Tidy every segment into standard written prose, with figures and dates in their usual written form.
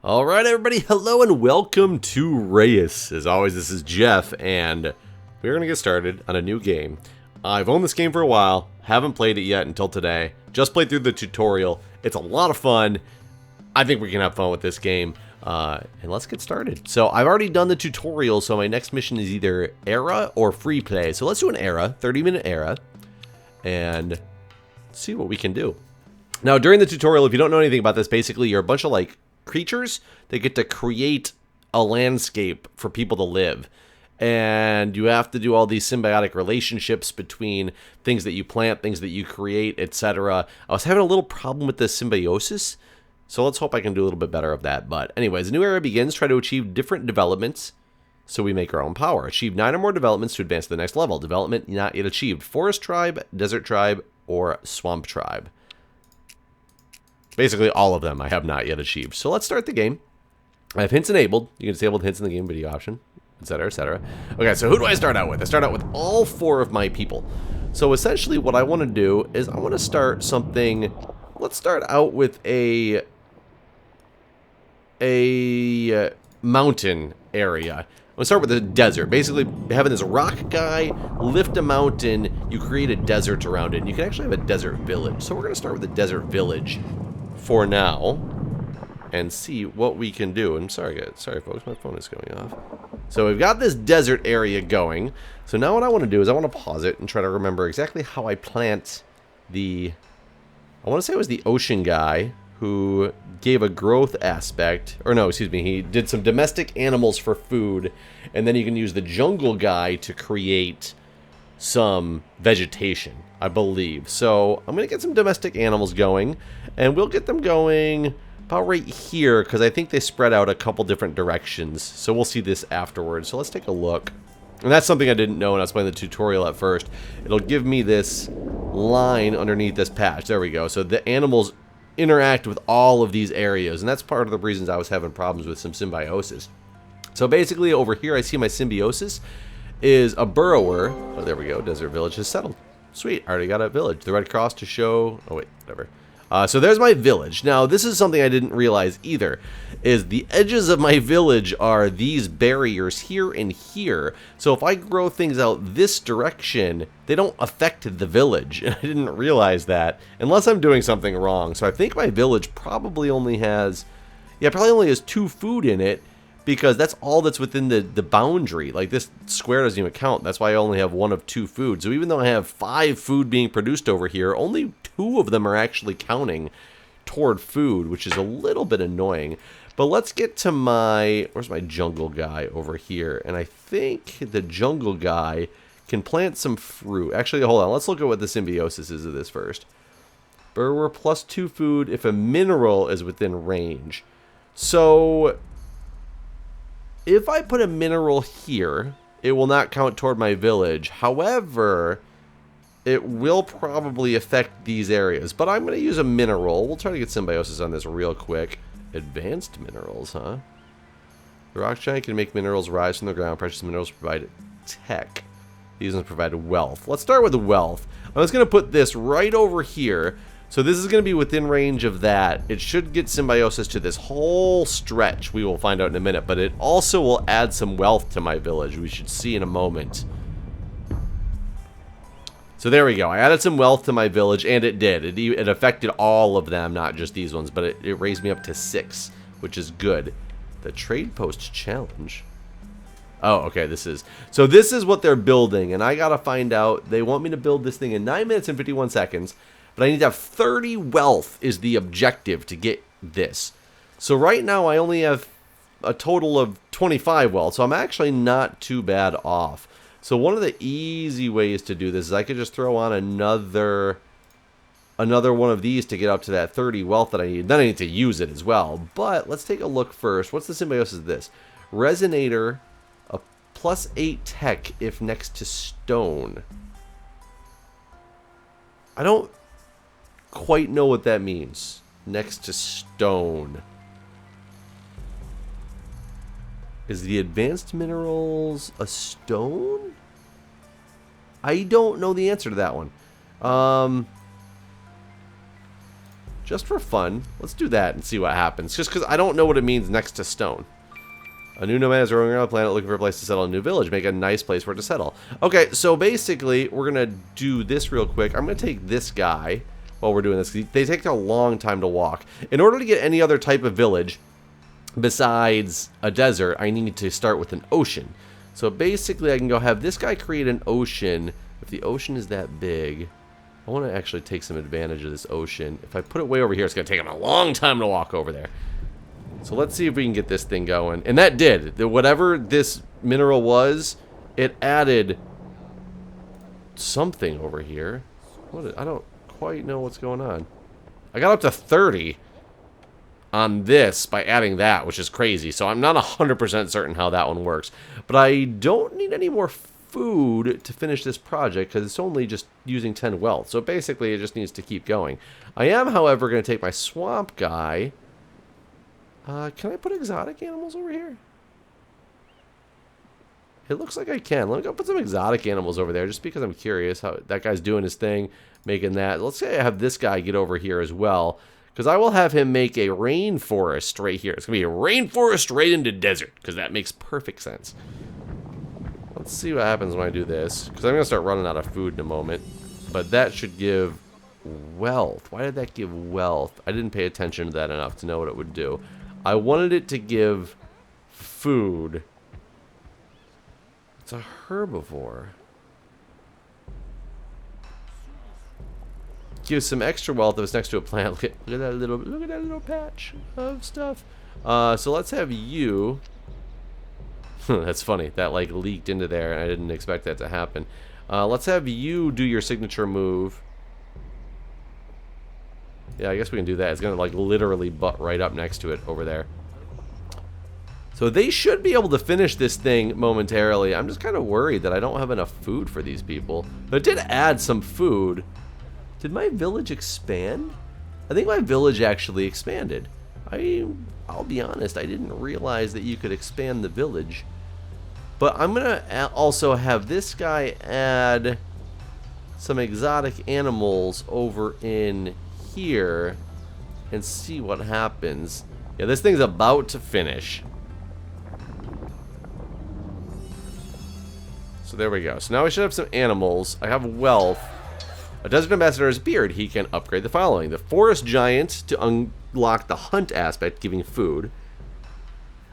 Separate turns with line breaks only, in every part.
Alright everybody, hello and welcome to Reus. As always, this is Jeff, and we're going to get started on a new game. I've owned this game for a while, haven't played it yet until today, just played through the tutorial. It's a lot of fun. I think we can have fun with this game, and let's get started. So I've already done the tutorial, so my next mission is either era or free play. So let's do an era, 30-minute era, and see what we can do. Now during the tutorial, if you don't know anything about this, basically you're a bunch of like creatures that get to create a landscape for people to live, and you have to do all these symbiotic relationships between things that you plant, things that you create, etc. I was having a little problem with the symbiosis, so let's hope I can do a little bit better of that. But anyways, a new era begins. Try to achieve different developments so we make our own power. Achieve 9 or more developments to advance to the next level. Development not yet achieved: forest tribe, desert tribe, or swamp tribe. Basically, all of them I have not yet achieved. So let's start the game. I have hints enabled. You can disable the hints in the game video option, etc., etc. Okay, so who do I start out with? I start out with all 4 of my people. So essentially what I want to do is I want to start something. Let's start out with a mountain area. I'm going to start with the desert. Basically, having this rock guy lift a mountain, you create a desert around it. And you can actually have a desert village. So we're going to start with the desert village for now and see what we can do. I'm sorry guys, sorry folks, my phone is going off. So we've got this desert area going. So now what I want to do is I want to pause it and try to remember exactly how I plant the, I want to say it was the ocean guy who gave a growth aspect, or no, excuse me, he did some domestic animals for food, and then you can use the jungle guy to create some vegetation, I believe. So I'm gonna get some domestic animals going, and we'll get them going about right here because I think they spread out a couple different directions. So we'll see this afterwards. So let's take a look. And that's something I didn't know when I was playing the tutorial at first. It'll give me this line underneath this patch. There we go. So the animals interact with all of these areas, and that's part of the reasons I was having problems with some symbiosis. So basically over here I see my symbiosis is a burrower. Oh, there we go. Desert village is settled. Sweet. I already got a village. The red cross to show. Oh, wait. Whatever. So there's my village. Now, this is something I didn't realize either, is the edges of my village are these barriers here and here. So if I grow things out this direction, they don't affect the village. I didn't realize that, unless I'm doing something wrong. So I think my village probably only has, yeah, probably only has 2 food in it, because that's all that's within the boundary. Like, this square doesn't even count. That's why I only have 1 of 2 food. So even though I have 5 food being produced over here, only 2 of them are actually counting toward food, which is a little bit annoying. But let's get to my, where's my jungle guy over here? And I think the jungle guy can plant some fruit. Actually, hold on. Let's look at what the symbiosis is of this first. Burrower plus 2 food if a mineral is within range. So if I put a mineral here, it will not count toward my village. However, it will probably affect these areas. But I'm going to use a mineral. We'll try to get symbiosis on this real quick. Advanced minerals, huh? The rock giant can make minerals rise from the ground. Precious minerals provide tech. These ones provide wealth. Let's start with wealth. I'm just going to put this right over here. So this is going to be within range of that. It should get symbiosis to this whole stretch. We will find out in a minute. But it also will add some wealth to my village. We should see in a moment. So there we go. I added some wealth to my village, and it did. It affected all of them, not just these ones. But it raised me up to 6, which is good. The trade post challenge. Oh, okay, this is what they're building. And I got to find out. They want me to build this thing in 9 minutes and 51 seconds. But I need to have 30 wealth is the objective to get this. So right now I only have a total of 25 wealth. So I'm actually not too bad off. So one of the easy ways to do this is I could just throw on another one of these to get up to that 30 wealth that I need. Then I need to use it as well. But let's take a look first. What's the symbiosis of this? Resonator, a +8 tech if next to stone. I don't quite know what that means. Next to stone. Is the advanced minerals a stone? I don't know the answer to that one. Just for fun. Let's do that and see what happens. Just because I don't know what it means next to stone. A new nomad is roaming around the planet looking for a place to settle a new village. Make a nice place for it to settle. Okay, so basically, we're going to do this real quick. I'm going to take this guy while we're doing this. They take a long time to walk. In order to get any other type of village besides a desert, I need to start with an ocean. So basically, I can go have this guy create an ocean. If the ocean is that big, I want to actually take some advantage of this ocean. If I put it way over here, it's going to take him a long time to walk over there. So let's see if we can get this thing going. And that did. Whatever this mineral was, it added something over here. I don't quite know what's going on. I got up to 30 on this by adding that, which is crazy. So I'm not 100% certain how that one works. But I don't need any more food to finish this project because it's only just using 10 wealth. So basically it just needs to keep going. I am, however, going to take my swamp guy. Can I put exotic animals over here? It looks like I can. Let me go put some exotic animals over there just because I'm curious how that guy's doing his thing, making that. Let's say I have this guy get over here as well because I will have him make a rainforest right here. It's going to be a rainforest right into desert because that makes perfect sense. Let's see what happens when I do this because I'm going to start running out of food in a moment. But that should give wealth. Why did that give wealth? I didn't pay attention to that enough to know what it would do. I wanted it to give food. It's a herbivore. Gives some extra wealth if it's next to a plant. Look at that little patch of stuff. So let's have you. That's funny. That like leaked into there, and I didn't expect that to happen. Let's have you do your signature move. Yeah, I guess we can do that. It's going to like literally butt right up next to it over there. So they should be able to finish this thing momentarily. I'm just kind of worried that I don't have enough food for these people. But it did add some food. Did my village expand? I think my village actually expanded. I'll be honest, I didn't realize that you could expand the village. But I'm going to also have this guy add some exotic animals over in here and see what happens. Yeah, this thing's about to finish. So there we go. So now we should have some animals. I have wealth. A desert ambassador's beard. He can upgrade the following. The forest giant to unlock the hunt aspect, giving food.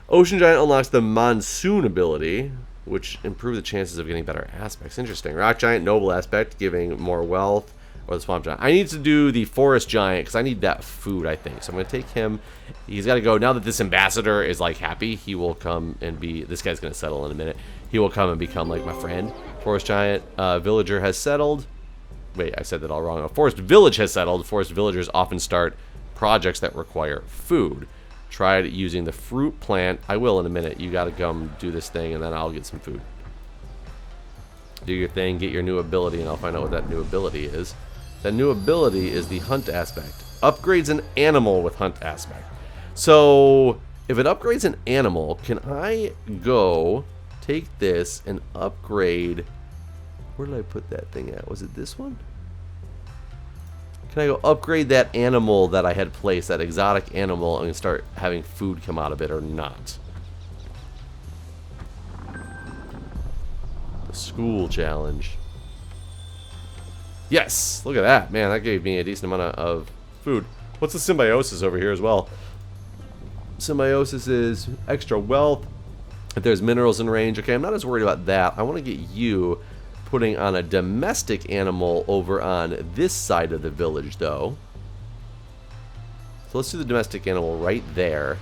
Ocean giant unlocks the monsoon ability, which improves the chances of getting better aspects. Interesting. Rock giant noble aspect, giving more wealth. Or the swamp giant. I need to do the forest giant because I need that food, I think. So I'm going to take him. He's got to go. Now that this ambassador is like happy, he will come and be. This guy's going to settle in a minute. He will come and become like my friend. Forest giant villager has settled. Wait, I said that all wrong. A forest village has settled. Forest villagers often start projects that require food. Try using the fruit plant. I will in a minute. You got to come do this thing, and then I'll get some food. Do your thing. Get your new ability, and I'll find out what that new ability is. That new ability is the hunt aspect. Upgrades an animal with hunt aspect. So, if it upgrades an animal, can I go take this and upgrade... Where did I put that thing at? Was it this one? Can I go upgrade that animal that I had placed, that exotic animal, and start having food come out of it or not? The school challenge. Yes! Look at that. Man, that gave me a decent amount of food. What's the symbiosis over here as well? Symbiosis is extra wealth. If there's minerals in range. Okay, I'm not as worried about that. I want to get you putting on a domestic animal over on this side of the village, though. So let's do the domestic animal right there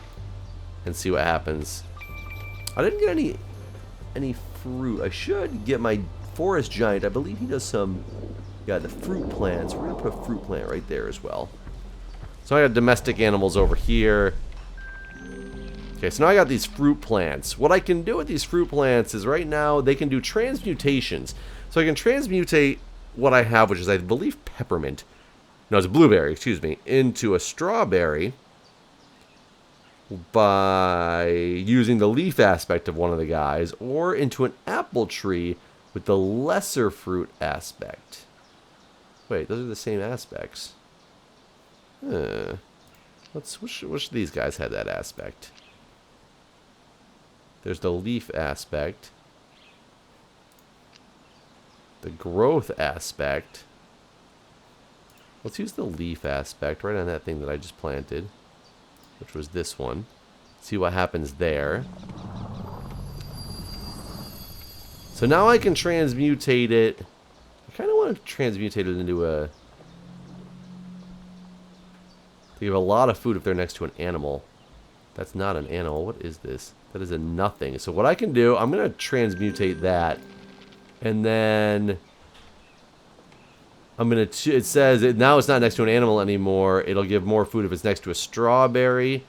and see what happens. I didn't get any fruit. I should get my forest giant. I believe he does some... Yeah, the fruit plants. We're going to put a fruit plant right there as well. So I got domestic animals over here. Okay, so now I got these fruit plants. What I can do with these fruit plants is right now they can do transmutations. So I can transmutate what I have, which is I believe peppermint. No, it's a blueberry, excuse me, into a strawberry by using the leaf aspect of one of the guys, or into an apple tree with the lesser fruit aspect. Wait, those are the same aspects. Which of these guys had that aspect? There's the leaf aspect. The growth aspect. Let's use the leaf aspect right on that thing that I just planted, which was this one. See what happens there. So now I can transmutate it. I kind of want to transmutate it into a... They give a lot of food if they're next to an animal. That's not an animal. What is this? That is a nothing. So what I can do, I'm going to transmutate that. And then... I'm going to... It says now it's not next to an animal anymore. It'll give more food if it's next to a strawberry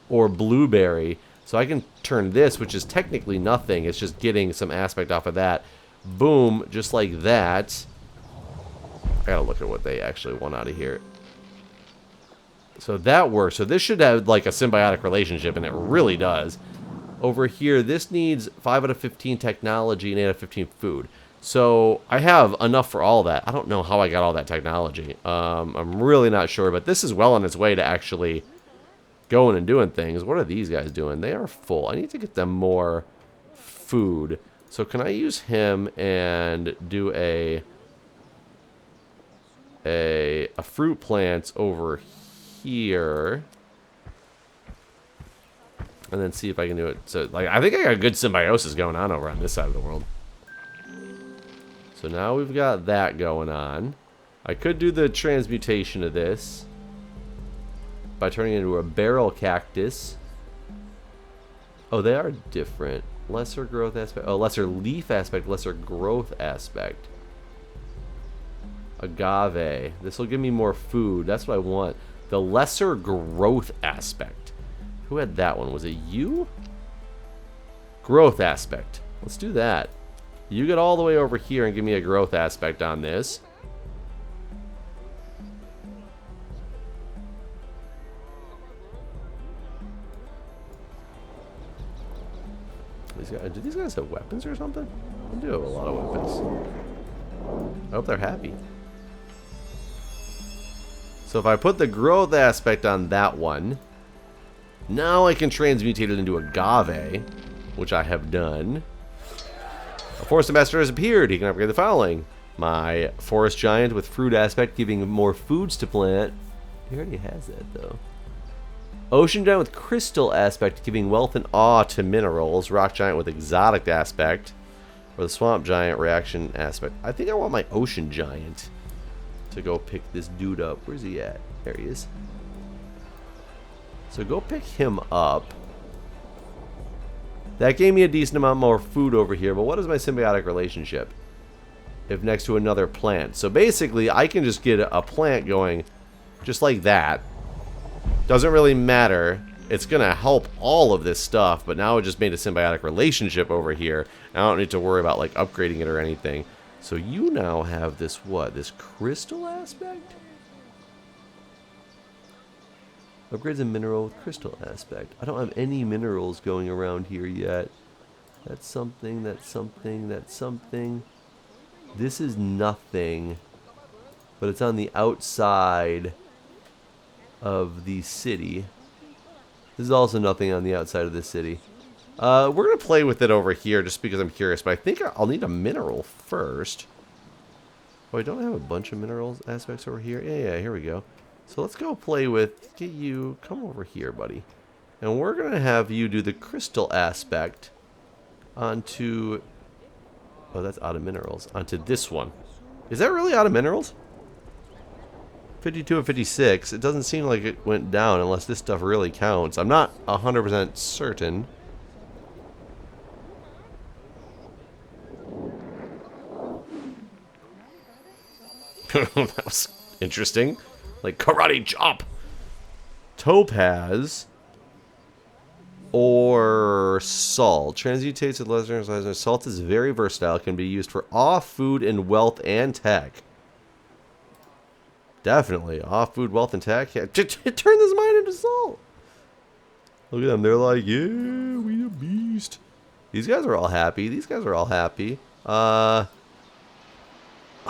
or blueberry. So I can turn this, which is technically nothing. It's just getting some aspect off of that. Boom. Just like that. I got to look at what they actually want out of here. So that works. So this should have like a symbiotic relationship, and it really does. Over here, this needs 5 out of 15 technology and 8 out of 15 food. So I have enough for all that. I don't know how I got all that technology. I'm really not sure, but this is well on its way to actually going and doing things. What are these guys doing? They are full. I need to get them more food. So can I use him and do a fruit plant over here? And then see if I can do it. So, like, I think I got good symbiosis going on over on this side of the world. So now we've got that going on. I could do the transmutation of this by turning it into a barrel cactus. Oh, they are different. Lesser growth aspect. Oh, lesser leaf aspect, lesser growth aspect. Agave. This will give me more food. That's what I want. The lesser growth aspect. Who had that one? Was it you? Growth aspect. Let's do that. You get all the way over here and give me a growth aspect on this. Do these guys have weapons or something? They do have a lot of weapons. I hope they're happy. So if I put the growth aspect on that one, now I can transmutate it into agave, which I have done. A forest ambassador has appeared. He can upgrade the following. My forest giant with fruit aspect, giving more foods to plant. He already has that, though. Ocean giant with crystal aspect, giving wealth and awe to minerals. Rock giant with exotic aspect. Or the swamp giant reaction aspect. I think I want my ocean giant to go pick this dude up. Where's he at? There he is. So go pick him up. That gave me a decent amount more food over here, but what is my symbiotic relationship if next to another plant? So basically, I can just get a plant going just like that. Doesn't really matter. It's going to help all of this stuff, but now it just made a symbiotic relationship over here. I don't need to worry about like upgrading it or anything. So you now have this, what? This crystal aspect? Upgrades a mineral with crystal aspect. I don't have any minerals going around here yet. That's something, that's something, that's something. This is nothing. But it's on the outside of the city. This is also nothing on the outside of the city. We're going to play with it over here just because I'm curious. But I think I'll need a mineral first. Oh, I don't have a bunch of minerals aspects over here. Yeah, here we go. So let's go play with, get you, come over here, buddy. And we're going to have you do the crystal aspect onto, oh, that's out of minerals, onto this one. Is that really out of minerals? 52 and 56. It doesn't seem like it went down unless this stuff really counts. I'm not 100% certain. That was interesting. Like karate chop. Topaz or salt. Transmutates with lesser. Salt is very versatile. Can be used for awe, food, and wealth and tech. Definitely. Awe, food, wealth, and tech. Yeah. Turn this mine into salt. Look at them. They're like, yeah, we a beast. These guys are all happy. These guys are all happy.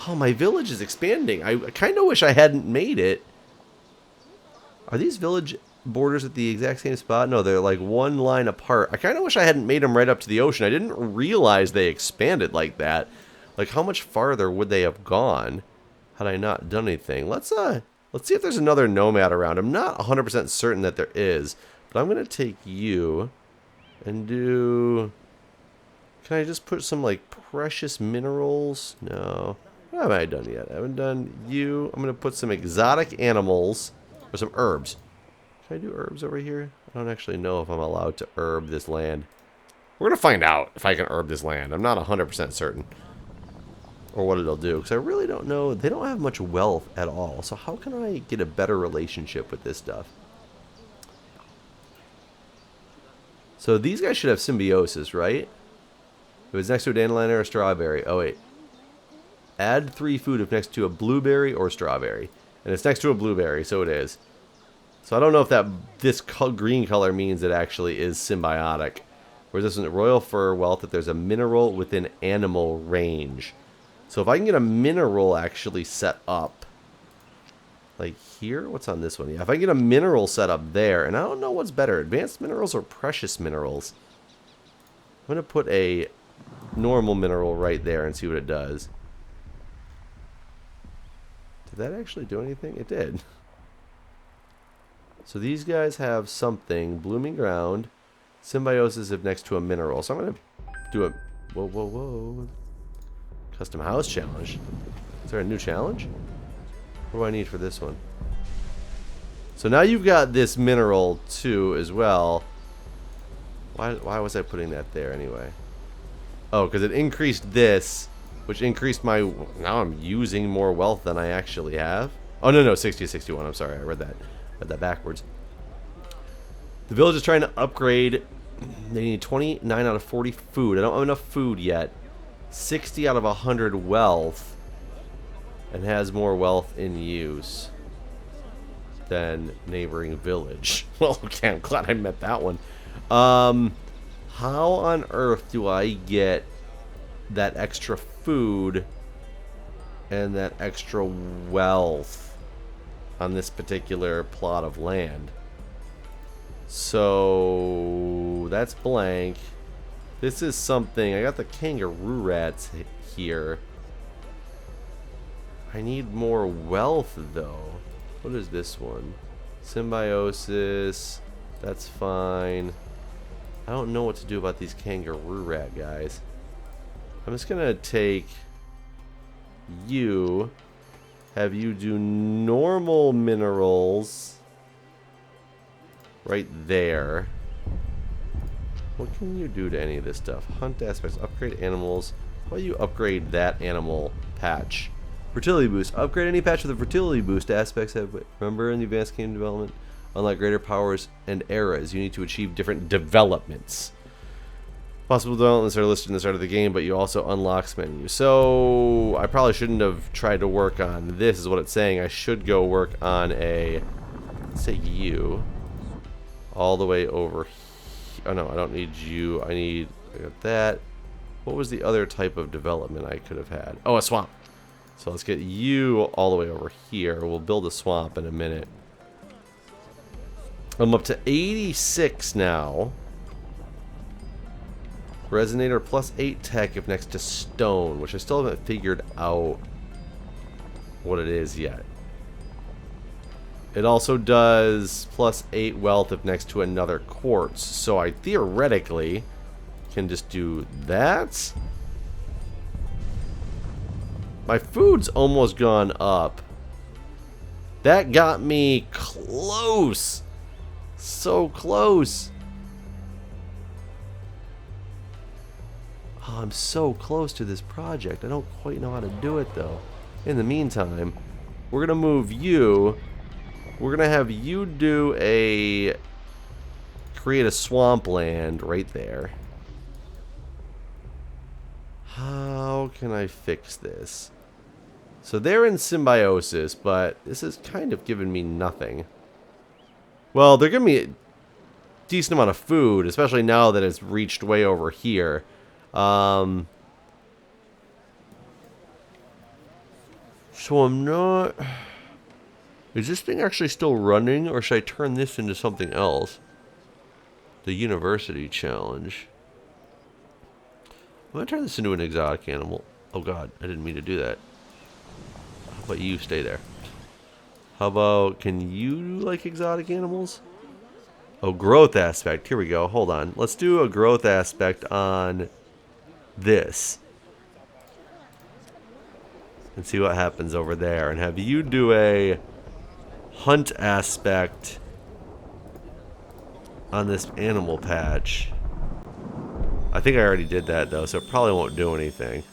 Oh, my village is expanding. I kind of wish I hadn't made it Are these village borders at the exact same spot? No, they're like one line apart. I kind of wish I hadn't made them right up to the ocean. I didn't realize they expanded like that. Like, how much farther would they have gone had I not done anything? Let's see if there's another nomad around. I'm not 100% certain that there is, but I'm going to take you and do... Can I just put some, like, precious minerals? No. What have I done yet? I haven't done you. I'm going to put some exotic animals or some herbs. Can I do herbs over here? I don't actually know if I'm allowed to herb this land. We're going to find out if I can herb this land. I'm not 100% certain. Or what it'll do. Because I really don't know. They don't have much wealth at all. So how can I get a better relationship with this stuff? So these guys should have symbiosis, right? If it was next to a dandelion or a strawberry. Oh, wait. Add 3 food if next to a blueberry or strawberry. And it's next to a blueberry, so it is. So I don't know if this green color means it actually is symbiotic. Whereas this one, royal fur wealth, if there's a mineral within animal range. So if I can get a mineral actually set up, like here, what's on this one? Yeah, if I can get a mineral set up there, and I don't know what's better, advanced minerals or precious minerals. I'm going to put a normal mineral right there and see what it does. Did that actually do anything? It did. So these guys have something, blooming ground, symbiosis if next to a mineral. So I'm going to do a, whoa. Custom house challenge. Is there a new challenge? What do I need for this one? So now you've got this mineral too as well. Why was I putting that there anyway? Oh, because it increased this, which increased my... Now I'm using more wealth than I actually have. Oh, no, 60 to 61. I'm sorry, I read that backwards. The village is trying to upgrade. They need 29 out of 40 food. I don't have enough food yet. 60 out of 100 wealth. And has more wealth in use than neighboring village. Well, okay, I'm glad I met that one. How on earth do I get that extra food and that extra wealth on this particular plot of land? So that's blank. This is something. I got the kangaroo rats here. I need more wealth though. What is this one? Symbiosis. That's fine. I don't know what to do about these kangaroo rat guys. I'm just gonna take you, have you do normal minerals right there. What can you do to any of this stuff? Hunt aspects, upgrade animals. Why do you upgrade that animal patch? Fertility boost. Upgrade any patch with a fertility boost aspects. Remember in the advanced game development? Unlike greater powers and eras, you need to achieve different developments. Possible developments are listed in the start of the game, but you also unlocks menu. So I probably shouldn't have tried to work on this, is what it's saying. I should go work on a, let's say you, all the way over here. Oh no, I don't need you. I got that. What was the other type of development I could have had? Oh, a swamp. So let's get you all the way over here. We'll build a swamp in a minute. I'm up to 86 now. Resonator plus 8 tech if next to stone, which I still haven't figured out what it is yet. It also does plus 8 wealth if next to another quartz. So I theoretically can just do that. My food's almost gone up. That got me close. So close. Oh, I'm so close to this project. I don't quite know how to do it though. In the meantime, we're gonna move you. We're gonna have you do create a swampland right there. How can I fix this? So they're in symbiosis, but this is kind of giving me nothing. Well, they're giving me a decent amount of food, especially now that it's reached way over here. So I'm not... Is this thing actually still running, or should I turn this into something else? The university challenge. I'm going to turn this into an exotic animal. Oh god, I didn't mean to do that. How about you stay there? How about, can you do like exotic animals? Oh, growth aspect. Here we go. Hold on. Let's do a growth aspect on this. And see what happens over there. And have you do a hunt aspect on this animal patch. I think I already did that though, so it probably won't do anything.